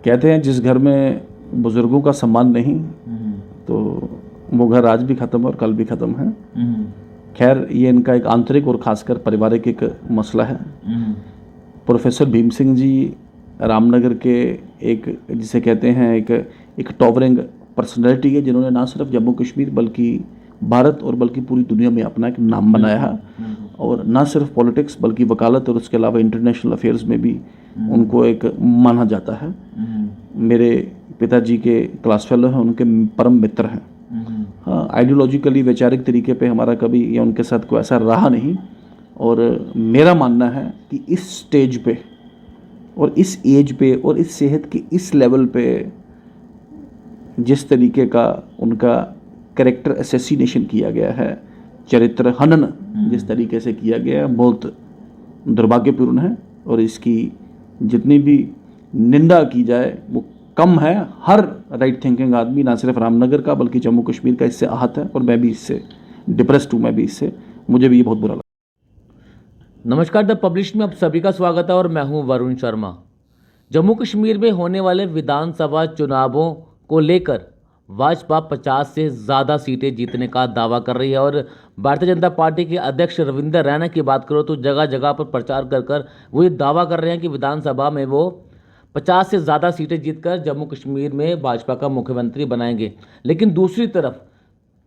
कहते हैं जिस घर में बुजुर्गों का सम्मान नहीं तो वो घर आज भी ख़त्म है और कल भी ख़त्म है। खैर ये इनका एक आंतरिक और खासकर पारिवारिक एक मसला है। प्रोफेसर भीम सिंह जी रामनगर के एक जिसे कहते हैं एक टॉवरिंग पर्सनैलिटी है, जिन्होंने ना सिर्फ जम्मू कश्मीर बल्कि भारत और बल्कि पूरी दुनिया में अपना एक नाम बनाया है। और ना सिर्फ पॉलिटिक्स बल्कि वकालत और उसके अलावा इंटरनेशनल अफेयर्स में भी उनको एक माना जाता है। मेरे पिताजी के क्लास फेलो हैं, उनके परम मित्र हैं। हाँ, आइडियोलॉजिकली वैचारिक तरीके पे हमारा कभी या उनके साथ कोई ऐसा रहा नहीं। और मेरा मानना है कि इस स्टेज पे और इस एज पे और इस सेहत के इस लेवल पे जिस तरीके का उनका कैरेक्टर असैसिनेशन किया गया है, चरित्र हनन जिस तरीके से किया गया है, बहुत दुर्भाग्यपूर्ण है। और इसकी जितनी भी निंदा की जाए वो कम है। हर राइट थिंकिंग आदमी ना सिर्फ रामनगर का बल्कि जम्मू कश्मीर का इससे आहत है और मैं भी इससे डिप्रेस्ड हूँ। मैं भी इससे मुझे भी ये बहुत बुरा लगा। नमस्कार, द पब्लिश में आप सभी का स्वागत है और मैं हूं वरुण शर्मा। जम्मू कश्मीर में होने वाले विधानसभा चुनावों को लेकर भाजपा 50 से ज़्यादा सीटें जीतने का दावा कर रही है और भारतीय जनता पार्टी के अध्यक्ष रविंद्र रैना की बात करो तो जगह जगह पर प्रचार कर कर वो ये दावा कर रहे हैं कि विधानसभा में वो 50 से ज़्यादा सीटें जीतकर जम्मू कश्मीर में भाजपा का मुख्यमंत्री बनाएंगे। लेकिन दूसरी तरफ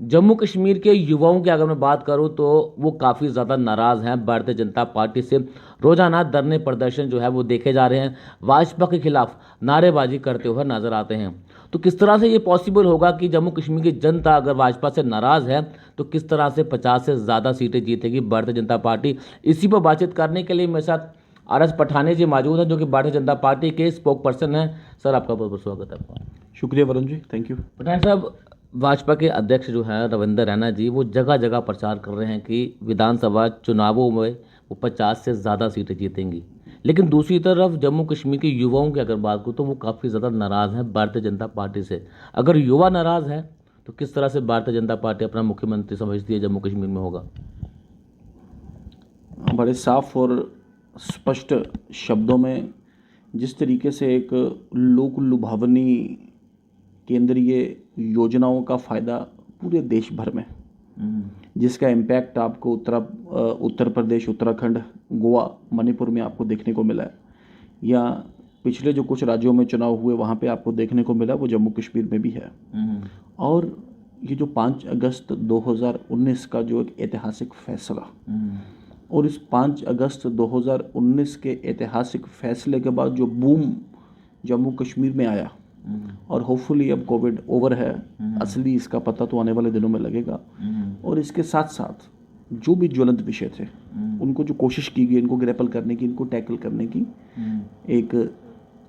जम्मू कश्मीर के युवाओं की अगर मैं बात करूं तो वो काफ़ी ज़्यादा नाराज़ हैं भारतीय जनता पार्टी से। रोज़ाना धरने प्रदर्शन जो है वो देखे जा रहे हैं, भाजपा के खिलाफ नारेबाजी करते हुए नजर आते हैं। तो किस तरह से ये पॉसिबल होगा कि जम्मू कश्मीर की जनता अगर भाजपा से नाराज़ है तो किस तरह से 50 से ज़्यादा सीटें जीतेगी भारतीय जनता पार्टी? इसी पर बातचीत करने के लिए मेरे साथ RS पठाने जी मौजूद हैं, जो कि भारतीय जनता पार्टी के स्पोक पर्सन हैं। सर, आपका बहुत बहुत स्वागत है। आपका शुक्रिया वरुण जी, थैंक यू। पठान साहब, भाजपा के अध्यक्ष जो हैं रविंद्र रैना जी, वो जगह जगह प्रचार कर रहे हैं कि विधानसभा चुनावों में वो 50 से ज़्यादा सीटें जीतेंगी। लेकिन दूसरी तरफ जम्मू कश्मीर के युवाओं की अगर बात करूँ तो वो काफ़ी ज़्यादा नाराज़ हैं भारतीय जनता पार्टी से। अगर युवा नाराज़ हैं तो किस तरह से भारतीय जनता पार्टी अपना मुख्यमंत्री समझती है जम्मू कश्मीर में होगा? बड़े साफ और स्पष्ट शब्दों में जिस तरीके से एक लोक लुभावनी केंद्रीय योजनाओं का फ़ायदा पूरे देश भर में, जिसका इम्पैक्ट आपको उत्तर प्रदेश, उत्तराखंड, गोवा, मणिपुर में आपको देखने को मिला है, या पिछले जो कुछ राज्यों में चुनाव हुए वहाँ पे आपको देखने को मिला, वो जम्मू कश्मीर में भी है। और ये जो 5 अगस्त 2019 का जो एक ऐतिहासिक फैसला, और इस 5 अगस्त 2019 के ऐतिहासिक फैसले के बाद जो बूम जम्मू कश्मीर में आया, और होपफुली अब कोविड ओवर है, असली इसका पता तो आने वाले दिनों में लगेगा। और इसके साथ साथ जो भी ज्वलंत विषय थे उनको जो कोशिश की गई इनको ग्रैपल करने की, इनको टैकल करने की, एक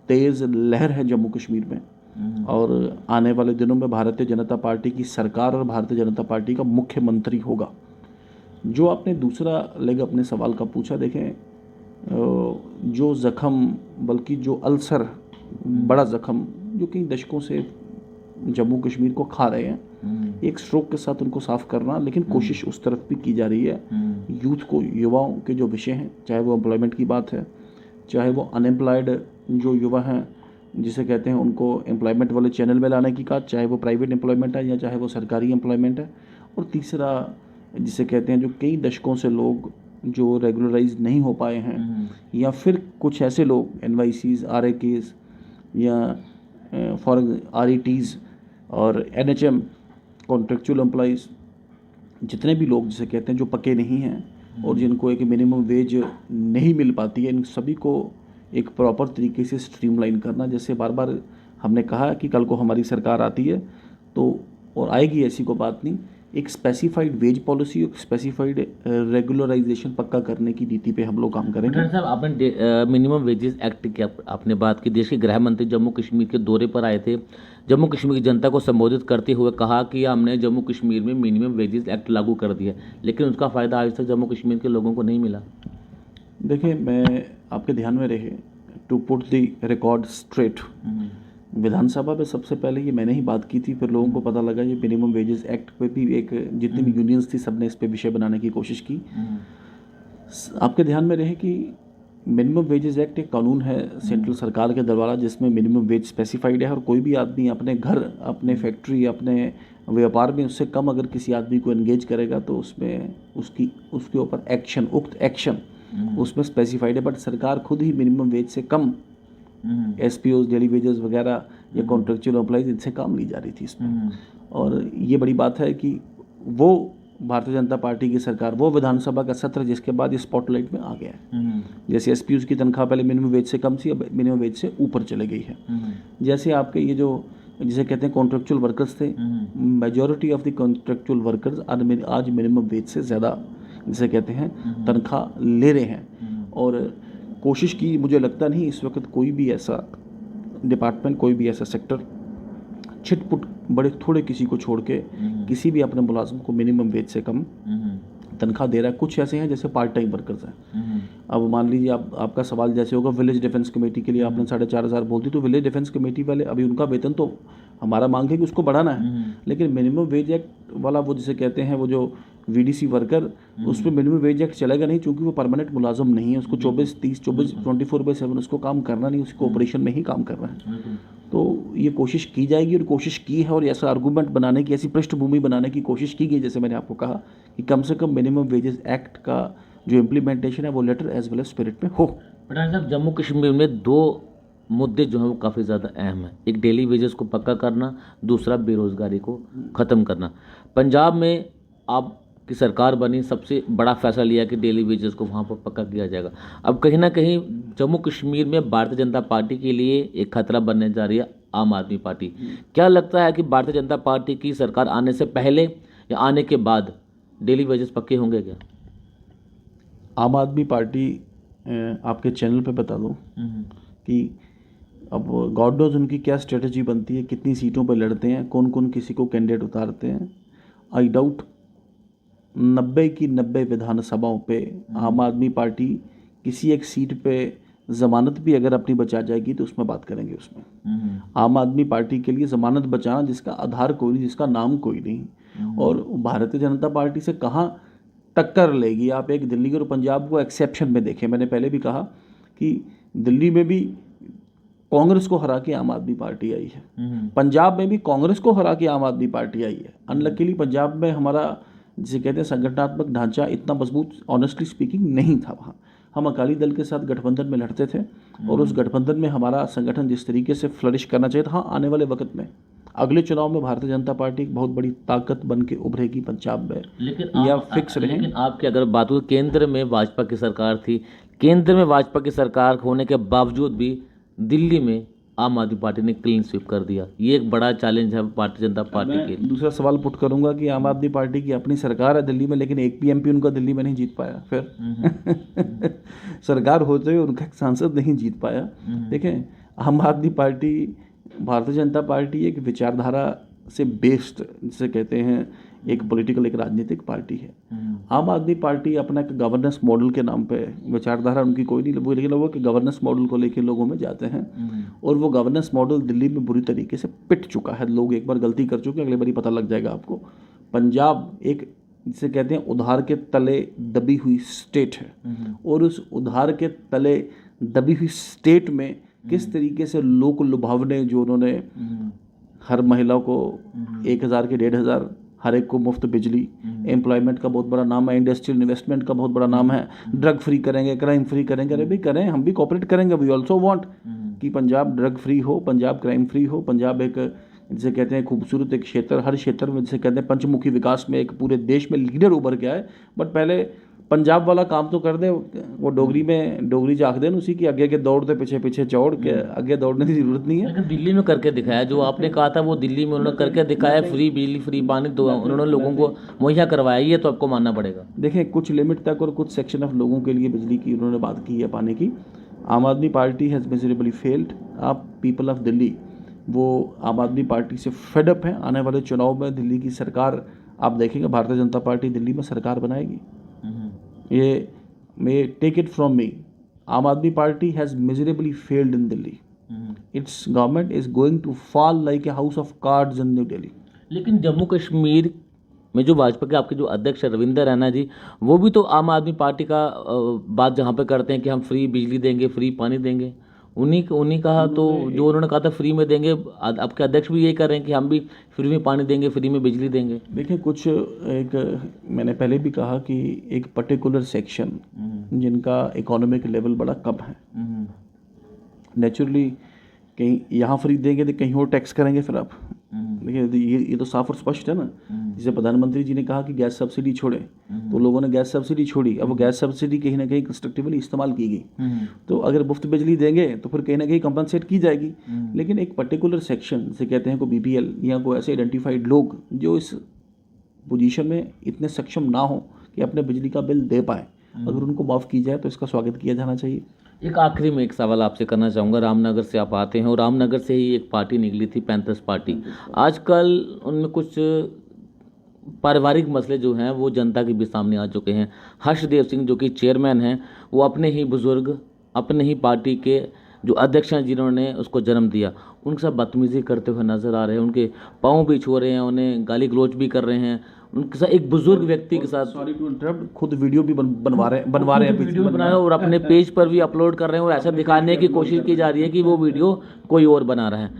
तेज़ लहर है जम्मू कश्मीर में। और आने वाले दिनों में भारतीय जनता पार्टी की सरकार और भारतीय जनता पार्टी का मुख्यमंत्री होगा। जो आपने दूसरा लेग अपने सवाल का पूछा, देखें जो ज़ख़म बल्कि जो अल्सर, बड़ा ज़ख़म जो कई दशकों से जम्मू कश्मीर को खा रहे हैं, एक स्ट्रोक के साथ उनको साफ करना, लेकिन कोशिश उस तरफ भी की जा रही है। यूथ को, युवाओं के जो विषय हैं, चाहे वो एम्प्लॉयमेंट की बात है, चाहे वो अनएम्प्लॉयड जो युवा हैं जिसे कहते हैं उनको एम्प्लॉयमेंट वाले चैनल में लाने की बात, चाहे वो प्राइवेट एम्प्लॉयमेंट है या चाहे वो सरकारी एम्प्लॉयमेंट है, और तीसरा जिसे कहते हैं जो कई दशकों से लोग जो रेगुलराइज नहीं हो पाए हैं, या फिर कुछ ऐसे लोग NYCs, RAKs या फॉरेन RETs और NHM कॉन्ट्रेक्चुअल एम्प्लॉइज़, जितने भी लोग जिसे कहते हैं जो पके नहीं हैं और जिनको एक मिनिमम वेज नहीं मिल पाती है, इन सभी को एक प्रॉपर तरीके से स्ट्रीमलाइन करना। जैसे बार बार हमने कहा कि कल को हमारी सरकार आती है तो, और आएगी, ऐसी कोई बात नहीं, एक स्पेसिफाइड वेज पॉलिसी, एक स्पेसिफाइड रेगुलराइजेशन पक्का करने की नीति पे हम लोग काम करेंगे। साहब, आपने मिनिमम वेजेस एक्ट की आपने बात की। देश के गृह मंत्री जम्मू कश्मीर के दौरे पर आए थे। जम्मू कश्मीर की जनता को संबोधित करते हुए कहा कि हमने जम्मू कश्मीर में मिनिमम वेजेस एक्ट लागू कर दिया, लेकिन उसका फ़ायदा आज तक जम्मू कश्मीर के लोगों को नहीं मिला। देखिए, मैं आपके ध्यान में रहे, to put the record straight, विधानसभा पे सबसे पहले ये मैंने ही बात की थी, फिर लोगों को पता लगा ये मिनिमम वेजेस एक्ट पे भी एक जितनी भी यूनियंस थी सबने इस पे विषय बनाने की कोशिश की। आपके ध्यान में रहे कि मिनिमम वेजेस एक्ट एक कानून है सेंट्रल सरकार के द्वारा जिसमें मिनिमम वेज स्पेसिफाइड है और कोई भी आदमी अपने घर, अपने फैक्ट्री, अपने व्यापार में उससे कम अगर किसी आदमी को एंगेज करेगा तो उसमें उसके ऊपर एक्शन, उक्त एक्शन उसमें स्पेसिफाइड है। बट सरकार खुद ही मिनिमम वेज से कम एसपीओ, डेली वेजेस वगैरह या कॉन्ट्रेक्चुअल एम्प्लॉइज, इनसे काम ली जा रही थी इसमें। और ये बड़ी बात है कि वो भारतीय जनता पार्टी की सरकार, वो विधानसभा का सत्र जिसके बाद ये स्पॉटलाइट में आ गया है। जैसे एसपीयूज की तनख्वाह पहले मिनिमम वेज से कम थी, अब मिनिमम वेज से ऊपर चले गई है। जैसे आपके ये जो जिसे कहते हैं कॉन्ट्रेक्चुअल वर्कर्स थे, majority of the contractual workers आज मिनिमम वेज से ज़्यादा जिसे कहते हैं तनख्वाह ले रहे हैं। और कोशिश की, मुझे लगता नहीं इस वक्त कोई भी ऐसा डिपार्टमेंट, कोई भी ऐसा सेक्टर छिटपुट बड़े थोड़े किसी को छोड़ के किसी भी अपने मुलाजिम को मिनिमम वेज से कम तनख्वाह दे रहा है। कुछ ऐसे हैं जैसे पार्ट टाइम वर्कर्स हैं। अब मान लीजिए आपका सवाल जैसे होगा विलेज डिफेंस कमेटी के लिए आपने 4,500 बोल दी, तो विलेज डिफेंस कमेटी वाले अभी उनका वेतन तो हमारा मांग है कि उसको बढ़ाना है, लेकिन मिनिमम वेज एक्ट वाला वो जिसे कहते हैं वो जो वीडीसी वर्कर, उस पर मिनिमम वेज एक्ट चलेगा नहीं क्योंकि वो परमानेंट मुलाजिम नहीं है। उसको 24/7 उसको काम करना नहीं, उसको ऑपरेशन में ही काम करना है। तो ये कोशिश की जाएगी और कोशिश की है, और ऐसा आर्गूमेंट बनाने की, ऐसी पृष्ठभूमि बनाने की कोशिश की गई जैसे मैंने आपको कहा कि कम से कम मिनिमम वेजेस एक्ट का जो इम्प्लीमेंटेशन है वो letter as well as spirit में हो। पठान साहब, जम्मू कश्मीर में दो मुद्दे जो हैं वो काफ़ी ज़्यादा अहम हैं। एक डेली वेजेस को पक्का करना, दूसरा बेरोज़गारी को ख़त्म करना। पंजाब में आपकी सरकार बनी, सबसे बड़ा फैसला लिया कि डेली वेजेस को वहाँ पर पक्का किया जाएगा। अब कहीं ना कहीं जम्मू कश्मीर में भारतीय जनता पार्टी के लिए एक खतरा बनने जा रही है आम आदमी पार्टी। क्या लगता है कि भारतीय जनता पार्टी की सरकार आने से पहले या आने के बाद डेली वेजेस पक्के होंगे क्या? आम आदमी पार्टी, आपके चैनल पे बता दूं कि अब गॉड नोज उनकी क्या स्ट्रेटजी बनती है, कितनी सीटों पर लड़ते हैं, कौन कौन किसी को कैंडिडेट उतारते हैं। आई डाउट 90 की 90 विधानसभाओं पे आम आदमी पार्टी किसी एक सीट पे ज़मानत भी अगर अपनी बचा जाएगी तो उसमें बात करेंगे। उसमें आम आदमी पार्टी के लिए ज़मानत बचाना जिसका आधार कोई नहीं, जिसका नाम कोई नहीं, और भारतीय जनता पार्टी से कहाँ टक्कर लेगी। आप एक दिल्ली और पंजाब को एक्सेप्शन में देखें। मैंने पहले भी कहा कि दिल्ली में भी कांग्रेस को हरा के आम आदमी पार्टी आई है, पंजाब में भी कांग्रेस को हरा के आम आदमी पार्टी आई है। अनलकीली पंजाब में हमारा जिसे कहते हैं संगठनात्मक ढांचा इतना मजबूत ऑनेस्टली स्पीकिंग नहीं था। वहाँ हम अकाली दल के साथ गठबंधन में लड़ते थे और उस गठबंधन में हमारा संगठन जिस तरीके से फ्लरिश करना चाहिए था, हाँ आने वाले वक्त में अगले चुनाव में भारतीय जनता पार्टी एक बहुत बड़ी ताकत बन के उभरेगी पंजाब में, लेकिन या फिक्स रहे। लेकिन आपकी अगर बात हो, केंद्र में भाजपा की सरकार थी, केंद्र में भाजपा की सरकार होने के बावजूद भी दिल्ली में आम आदमी पार्टी ने क्लीन स्वीप कर दिया। ये एक बड़ा चैलेंज है भारतीय जनता पार्टी के लिए। दूसरा सवाल पुट करूंगा कि आम आदमी पार्टी की अपनी सरकार है दिल्ली में, लेकिन एक भी एमपी उनका दिल्ली में नहीं जीत पाया। फिर सरकार होते हुए उनका एक सांसद नहीं जीत पाया। देखें, आम आदमी पार्टी, भारतीय जनता पार्टी एक विचारधारा से बेस्ड जिसे कहते हैं एक पॉलिटिकल, एक राजनीतिक पार्टी है। आम आदमी पार्टी अपना एक गवर्नेंस मॉडल के नाम पे, विचारधारा उनकी कोई नहीं, लेकिन लोगों के गवर्नेंस मॉडल को लेकर लोगों में जाते हैं और वो गवर्नेंस मॉडल दिल्ली में बुरी तरीके से पिट चुका है। लोग एक बार गलती कर चुके, अगली बारी पता लग जाएगा आपको। पंजाब एक जिसे कहते हैं उधार के तले दबी हुई स्टेट है, और उस उधार के तले दबी हुई स्टेट में किस तरीके से लोक लुभावने जो उन्होंने हर महिला को 1,000 के 1,500, हर एक को मुफ्त बिजली, एम्प्लॉयमेंट का बहुत बड़ा नाम है, इंडस्ट्रियल इन्वेस्टमेंट का बहुत बड़ा नाम है, ड्रग फ्री करेंगे, क्राइम फ्री करेंगे। अरे भाई करें, हम भी कोऑपरेट करेंगे। वी ऑल्सो वांट कि पंजाब ड्रग फ्री हो, पंजाब क्राइम फ्री हो, पंजाब एक जिसे कहते हैं खूबसूरत एक क्षेत्र, हर क्षेत्र में जिसे कहते हैं पंचमुखी विकास में एक पूरे देश में लीडर उभर के आए। बट पहले पंजाब वाला काम तो कर दे, वो डोगरी जाख देन उसी की आगे के दौड़ते पीछे पीछे चौड़ के आगे दौड़ने की जरूरत नहीं है। लेकिन दिल्ली में करके दिखाया, जो आपने कहा था वो दिल्ली में उन्होंने करके दिखाया। फ्री बिजली, फ्री पानी तो उन्होंने लोगों को मुहैया करवाया, ये तो आपको मानना पड़ेगा। देखें, कुछ लिमिट तक और कुछ सेक्शन ऑफ लोगों के लिए बिजली की उन्होंने बात की है, पाने की। आम Aadmi Party has miserably failed. आप पीपल ऑफ दिल्ली वो आम आदमी पार्टी से फेडअप है। आने वाले चुनाव में दिल्ली की सरकार आप देखेंगे, भारतीय जनता पार्टी दिल्ली में सरकार बनाएगी। ये may take it from me, Aam Aadmi Party has miserably failed in Delhi. Its government is going to fall like a house of cards in New Delhi. लेकिन जम्मू कश्मीर में जो भाजपा के आपके जो अध्यक्ष रविंदर रैना जी, वो भी तो आम आदमी पार्टी का बात जहाँ पे करते हैं कि हम फ्री बिजली देंगे, फ्री पानी देंगे, उन्हीं कहा तो जो उन्होंने कहा था फ्री में देंगे, आपके अध्यक्ष भी यही कर रहे हैं कि हम भी फ्री में पानी देंगे, फ्री में बिजली देंगे। देखिए, कुछ एक मैंने पहले भी कहा कि एक पर्टिकुलर सेक्शन जिनका इकोनॉमिक लेवल बड़ा कम है, नेचुरली कहीं यहाँ फ्री देंगे तो कहीं और टैक्स करेंगे फिर आप। देखिए, ये तो साफ और स्पष्ट है ना। जैसे प्रधानमंत्री जी ने कहा कि गैस सब्सिडी छोड़े, तो लोगों ने गैस सब्सिडी छोड़ी। अब वो गैस सब्सिडी कहीं ना कहीं कंस्ट्रक्टिवली इस्तेमाल की गई, तो अगर मुफ्त बिजली देंगे तो फिर कहीं ना कहीं कंपनसेट की जाएगी। लेकिन एक पर्टिकुलर सेक्शन से कहते हैं कोई BPL या कोई ऐसे आइडेंटिफाइड लोग जो इस पोजीशन में इतने सक्षम ना हो कि अपने बिजली का बिल दे पाए, अगर उनको माफ़ की जाए तो इसका स्वागत किया जाना चाहिए। एक आखिरी में एक सवाल आपसे करना चाहूँगा। रामनगर से आप आते हैं और रामनगर से ही एक पार्टी निकली थी, पैंथर्स पार्टी। आजकल उनमें कुछ पारिवारिक मसले जो हैं वो जनता के भी सामने आ चुके हैं। हर्षदेव सिंह जो कि चेयरमैन हैं, वो अपने ही बुजुर्ग, अपने ही पार्टी के जो अध्यक्ष हैं जिन्होंने उसको जन्म दिया, उनके साथ बदतमीजी करते हुए नजर आ रहे हैं, उनके पाँव भी छू रहे हैं, उन्हें गाली गलौज भी कर रहे हैं। उनके साथ एक बुजुर्ग व्यक्ति के साथ, सॉरी टू इंटरप्ट, खुद वीडियो भी बनवा रहे हैं वीडियो बनाए और अपने पेज पर भी अपलोड कर रहे हैं और ऐसा दिखाने की कोशिश की जा रही है कि वो वीडियो कोई और बना रहा है।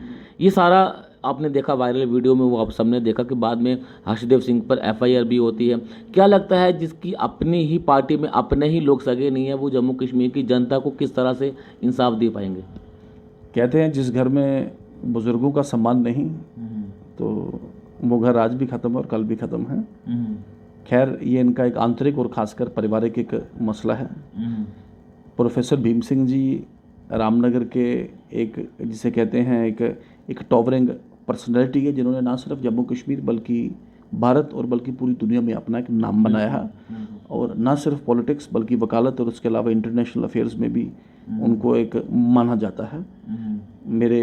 ये सारा आपने देखा वायरल वीडियो में, वो आप सबने देखा कि बाद में हर्षदेव सिंह पर FIR भी होती है। क्या लगता है जिसकी अपनी ही पार्टी में अपने ही लोग सगे नहीं है, वो जम्मू कश्मीर की जनता को किस तरह से इंसाफ दे पाएंगे? कहते हैं जिस घर में बुजुर्गों का सम्मान नहीं तो वो घर आज भी ख़त्म है और कल भी ख़त्म है। खैर, ये इनका एक आंतरिक और ख़ासकर पारिवारिक एक मसला है। प्रोफेसर भीम सिंह जी रामनगर के एक जिसे कहते हैं एक टॉवरिंग पर्सनैलिटी है, जिन्होंने ना सिर्फ जम्मू कश्मीर बल्कि भारत और बल्कि पूरी दुनिया में अपना एक नाम बनाया है। और ना सिर्फ पॉलिटिक्स बल्कि वकालत और उसके अलावा इंटरनेशनल अफेयर्स में भी उनको एक माना जाता है। मेरे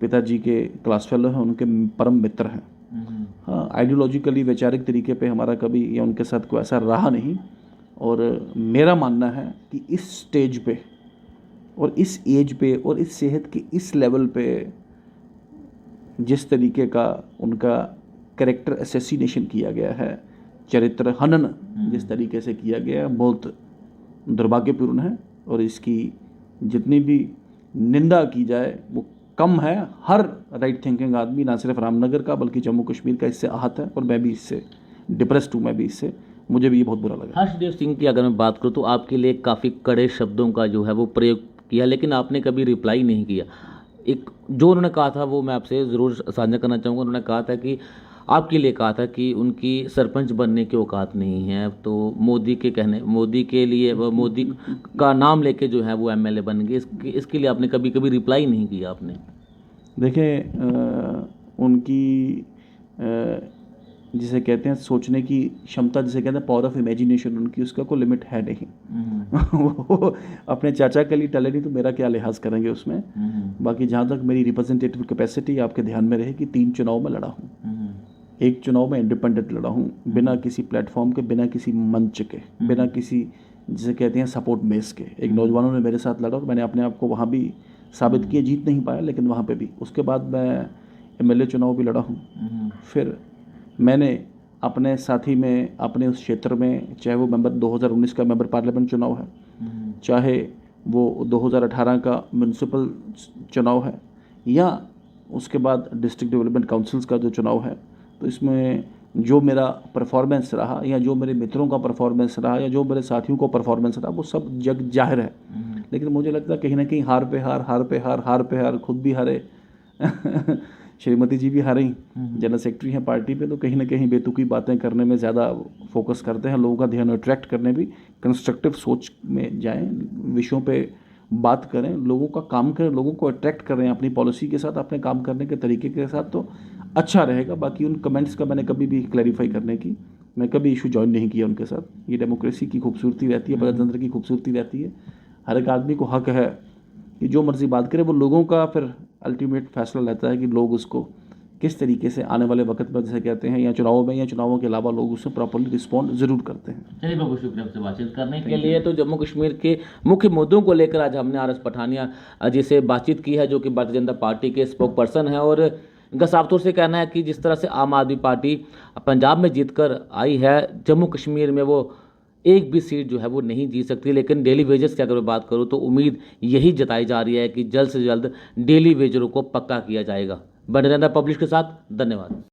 पिताजी के क्लास फेलो हैं, उनके परम मित्र हैं। हाँ, आइडियोलॉजिकली वैचारिक तरीके पे हमारा कभी या उनके साथ कोई ऐसा रहा नहीं। और मेरा मानना है कि इस स्टेज पे और इस एज पे और इस सेहत के इस लेवल पे जिस तरीके का उनका कैरेक्टर असैसिनेशन किया गया है, चरित्र हनन जिस तरीके से किया गया है, बहुत दुर्भाग्यपूर्ण है। और इसकी जितनी भी निंदा की जाए वो कम है। हर राइट थिंकिंग आदमी, ना सिर्फ रामनगर का बल्कि जम्मू कश्मीर का, इससे आहत है। और मैं भी इससे डिप्रेस्ड हूँ, मैं भी इससे, मुझे भी ये बहुत बुरा लगा। हर्षदेव सिंह की अगर मैं बात करूँ तो आपके लिए काफ़ी कड़े शब्दों का जो है वो प्रयोग किया, लेकिन आपने कभी रिप्लाई नहीं किया। एक जो उन्होंने कहा था वो मैं आपसे ज़रूर साझा करना चाहूँगा। उन्होंने कहा था कि आपके लिए कहा था कि उनकी सरपंच बनने की औकात नहीं है, तो मोदी के लिए वो मोदी का नाम लेके जो है वो MLA बन गए। इसके लिए आपने कभी कभी रिप्लाई नहीं किया आपने। देखिए, उनकी जिसे कहते हैं सोचने की क्षमता, जिसे कहते हैं पावर ऑफ इमेजिनेशन, उनकी उसका कोई लिमिट है नहीं। वो अपने चाचा के लिए टले नहीं तो मेरा क्या लिहाज करेंगे उसमें। बाकी जहाँ तक मेरी रिप्रेजेंटेटिव कैपेसिटी आपके ध्यान में रहे कि 3 चुनाव में लड़ा हूँ। एक चुनाव में इंडिपेंडेंट लड़ा हूँ, बिना किसी प्लेटफॉर्म के, बिना किसी मंच के, बिना किसी जिसे कहते हैं सपोर्ट बेस के। एक नौजवानों ने मेरे साथ लड़ा और मैंने अपने आप को वहाँ भी साबित किया। जीत नहीं पाया लेकिन वहाँ पे भी। उसके बाद मैं MLA चुनाव भी लड़ा हूँ। फिर मैंने अपने साथी में, अपने उस क्षेत्र में, चाहे वो 2019 का मेंबर पार्लियामेंट चुनाव है, चाहे वो 2018 का म्यूनसिपल चुनाव है, या उसके बाद डिस्ट्रिक्ट डेवलपमेंट काउंसिल्स का जो चुनाव है, तो इसमें जो मेरा परफॉर्मेंस रहा या जो मेरे मित्रों का परफॉर्मेंस रहा या जो मेरे साथियों को परफॉर्मेंस रहा, वो सब जग जाहिर है। लेकिन मुझे लगता है कहीं ना कहीं हार पे हार, खुद भी हारे श्रीमती जी भी हारी, जनरल सेक्रेटरी हैं पार्टी पे, तो कहीं ना कहीं बेतुकी बातें करने में ज़्यादा फोकस करते हैं, लोगों का ध्यान अट्रैक्ट करने भी। कंस्ट्रक्टिव सोच में जाएं, विषयों पे बात करें, लोगों का काम करें, लोगों को अट्रैक्ट करें अपनी पॉलिसी के साथ, अपने काम करने के तरीके के साथ, तो अच्छा रहेगा। बाकी उन कमेंट्स का मैंने कभी भी क्लैरिफाई करने की, मैं कभी इशू ज्वाइन नहीं किया उनके साथ। ये डेमोक्रेसी की खूबसूरती रहती है, प्रजातंत्र की खूबसूरती रहती है। हर एक आदमी को हक है कि जो मर्जी बात करे, वो लोगों का फिर अल्टीमेट फैसला रहता है कि लोग उसको किस तरीके से आने वाले वक्त में, जैसे कहते हैं, या चुनावों में या चुनावों के अलावा लोग उससे प्रॉपर्ली रिस्पॉन्ड ज़रूर करते हैं। चलिए, बहुत शुक्रिया आपसे बातचीत करने के लिए। तो जम्मू कश्मीर के मुख्य मुद्दों को लेकर आज हमने RS पठानिया जी से बातचीत की है, जो कि भारतीय जनता पार्टी के स्पोक पर्सन है। और इनका साफ तौर से कहना है कि जिस तरह से आम आदमी पार्टी पंजाब में जीतकर आई है, जम्मू कश्मीर में वो एक भी सीट जो है वो नहीं जीत सकती। लेकिन डेली वेजेस की अगर मैं बात करूँ तो उम्मीद यही जताई जा रही है कि जल्द से जल्द डेली वेजरों को पक्का किया जाएगा। बने रहना पब्लिश के साथ। धन्यवाद।